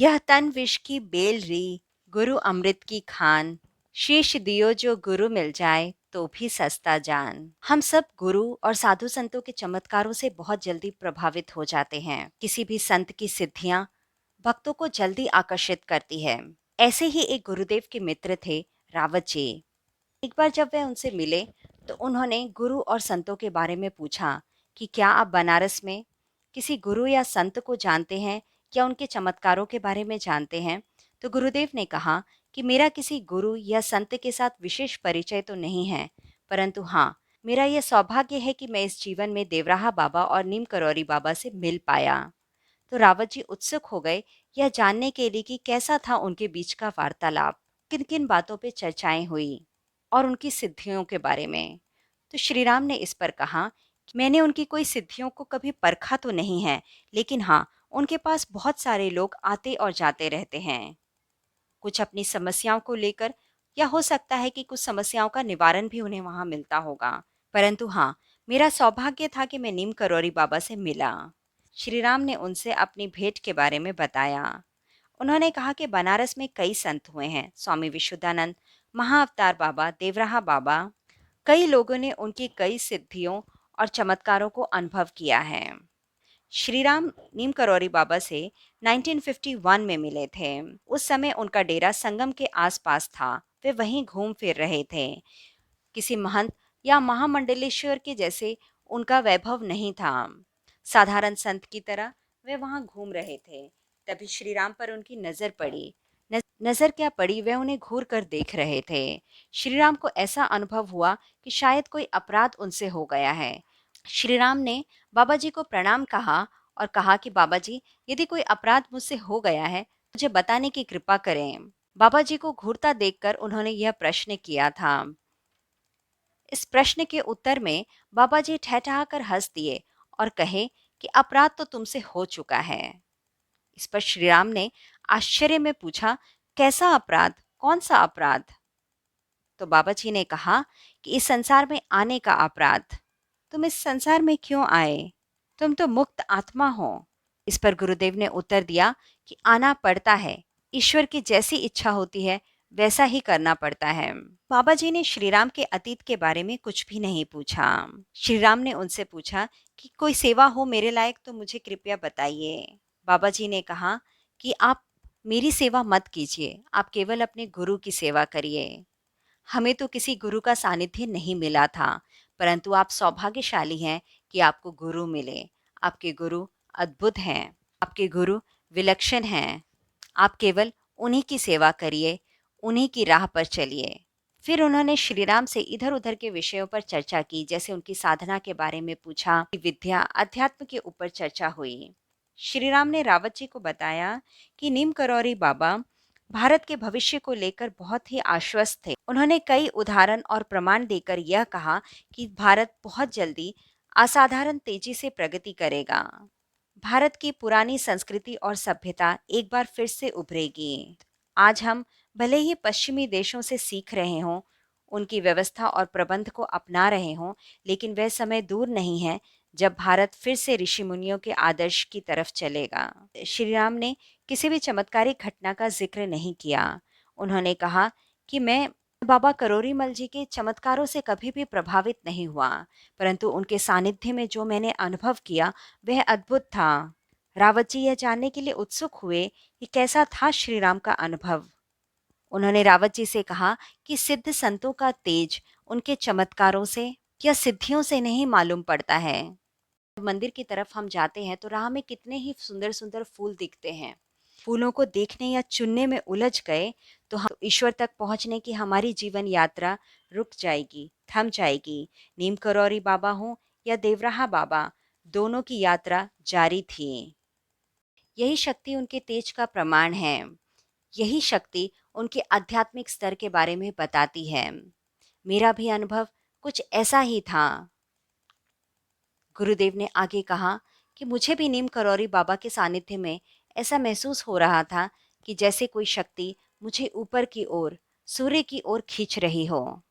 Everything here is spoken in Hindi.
यह तन विष की बेल री, गुरु अमृत की खान, शीश दियो जो गुरु मिल जाए तो भी सस्ता जान। हम सब गुरु और साधु संतों के चमत्कारों से बहुत जल्दी प्रभावित हो जाते हैं। किसी भी संत की सिद्धियां भक्तों को जल्दी आकर्षित करती है। ऐसे ही एक गुरुदेव के मित्र थे, रावत जी। एक बार जब वे उनसे मिले तो उन्होंने गुरु और संतों के बारे में पूछा कि क्या आप बनारस में किसी गुरु या संत को जानते हैं, क्या उनके चमत्कारों के बारे में जानते हैं। तो गुरुदेव ने कहा कि मेरा किसी गुरु या संत के साथ विशेष परिचय तो नहीं है, परंतु हाँ, मेरा यह सौभाग्य है कि मैं इस जीवन में देवराहा बाबा और नीम करौरी बाबा से मिल पाया। तो रावत जी उत्सुक हो गए यह जानने के लिए कि कैसा था उनके बीच का वार्तालाप, किन किन बातों पे चर्चाएं हुई और उनकी सिद्धियों के बारे में। तो श्री राम ने इस पर कहा कि मैंने उनकी कोई सिद्धियों को कभी परखा तो नहीं है, लेकिन हाँ, उनके पास बहुत सारे लोग आते और जाते रहते हैं, कुछ अपनी समस्याओं को लेकर, या हो सकता है कि कुछ समस्याओं का निवारण भी उन्हें वहां मिलता होगा। परंतु हाँ, मेरा सौभाग्य था कि मैं नीम करौरी बाबा से मिला। श्री राम ने उनसे अपनी भेंट के बारे में बताया। उन्होंने कहा कि बनारस में कई संत हुए हैं, स्वामी विशुद्धानंद, महाअवतार बाबा, देवराहा बाबा। कई लोगों ने उनकी कई सिद्धियों और चमत्कारों को अनुभव किया है। श्री राम नीम करौरी बाबा से 1951 में मिले थे। उस समय उनका डेरा संगम के आसपास था। वे वहीं घूम फिर रहे थे। किसी महंत या महामंडलेश्वर के जैसे उनका वैभव नहीं था। साधारण संत की तरह वे वहां घूम रहे थे। तभी श्री राम पर उनकी नजर पड़ी। नजर क्या पड़ी, वे उन्हें घूर कर देख रहे थे। श्री राम को ऐसा अनुभव हुआ कि शायद कोई अपराध उनसे हो गया है। श्री राम ने बाबा जी को प्रणाम कहा और कहा कि बाबा जी, यदि कोई अपराध मुझसे हो गया है, मुझे बताने की कृपा करें। बाबा जी को घूरता देखकर उन्होंने यह प्रश्न किया था। इस प्रश्न के उत्तर में बाबा जी ठहठहाकर हंस दिए और कहे कि अपराध तो तुमसे हो चुका है। इस पर श्री राम ने आश्चर्य में पूछा, कैसा अपराध, कौन सा अपराध। तो बाबा जी ने कहा कि इस संसार में आने का अपराध। तुम इस संसार में क्यों आए, तुम तो मुक्त आत्मा हो। इस पर गुरुदेव ने उत्तर दिया कि आना पड़ता है, ईश्वर की जैसी इच्छा होती है वैसा ही करना पड़ता है। बाबा जी ने श्री राम के अतीत के बारे में कुछ भी नहीं पूछा। श्री राम ने उनसे पूछा कि कोई सेवा हो मेरे लायक तो मुझे कृपया बताइए। बाबा जी ने कहा कि आप मेरी सेवा मत कीजिए, आप केवल अपने गुरु की सेवा करिए। हमें तो किसी गुरु का सानिध्य नहीं मिला था, परंतु आप सौभाग्यशाली हैं कि आपको गुरु मिले। आपके गुरु अद्भुत हैं, आपके गुरु विलक्षण हैं। आप केवल उन्हीं की सेवा करिए, उन्हीं की राह पर चलिए। फिर उन्होंने श्री राम से इधर उधर के विषयों पर चर्चा की, जैसे उनकी साधना के बारे में पूछा, विद्या अध्यात्म के ऊपर चर्चा हुई। श्री राम ने रावत जी को बताया कि नीम करौरी बाबा भारत के भविष्य को लेकर बहुत ही आश्वस्त थे। उन्होंने कई उदाहरण और प्रमाण देकर यह कहा कि भारत बहुत जल्दी असाधारण तेजी से प्रगति करेगा। भारत की पुरानी संस्कृति और सभ्यता एक बार फिर से उभरेगी। आज हम भले ही पश्चिमी देशों से सीख रहे हों, उनकी व्यवस्था और प्रबंध को अपना रहे हों, लेकिन वह समय दूर नहीं है जब भारत फिर से ऋषि मुनियों के आदर्श की तरफ चलेगा। श्री राम ने किसी भी चमत्कारिक घटना का जिक्र नहीं किया। उन्होंने कहा कि मैं बाबा करोरीमल जी के चमत्कारों से कभी भी प्रभावित नहीं हुआ, परंतु उनके सानिध्य में जो मैंने अनुभव किया वह अद्भुत था। रावत जी यह जानने के लिए उत्सुक हुए कि कैसा था श्री राम का अनुभव। उन्होंने रावत जी से कहा कि सिद्ध संतों का तेज उनके चमत्कारों से या सिद्धियों से नहीं मालूम पड़ता है। मंदिर की तरफ हम जाते हैं तो राह में कितने ही सुंदर सुंदर फूल दिखते हैं। फूलों को देखने या चुनने में उलझ गए तो हम ईश्वर तक पहुंचने की हमारी जीवन यात्रा रुक जाएगी, थम जाएगी। नीम करौरी बाबा हो या देवराहा बाबा, दोनों की यात्रा जारी थी। यही शक्ति उनके तेज का प्रमाण है। यही शक्ति उनके आध्यात्मिक स्तर के बारे में बताती है। मेरा भी अनुभव कुछ ऐसा ही था। गुरुदेव ने आगे कहा कि मुझे भी नीम करौरी बाबा के सानिध्य में ऐसा महसूस हो रहा था कि जैसे कोई शक्ति मुझे ऊपर की ओर, सूर्य की ओर खींच रही हो।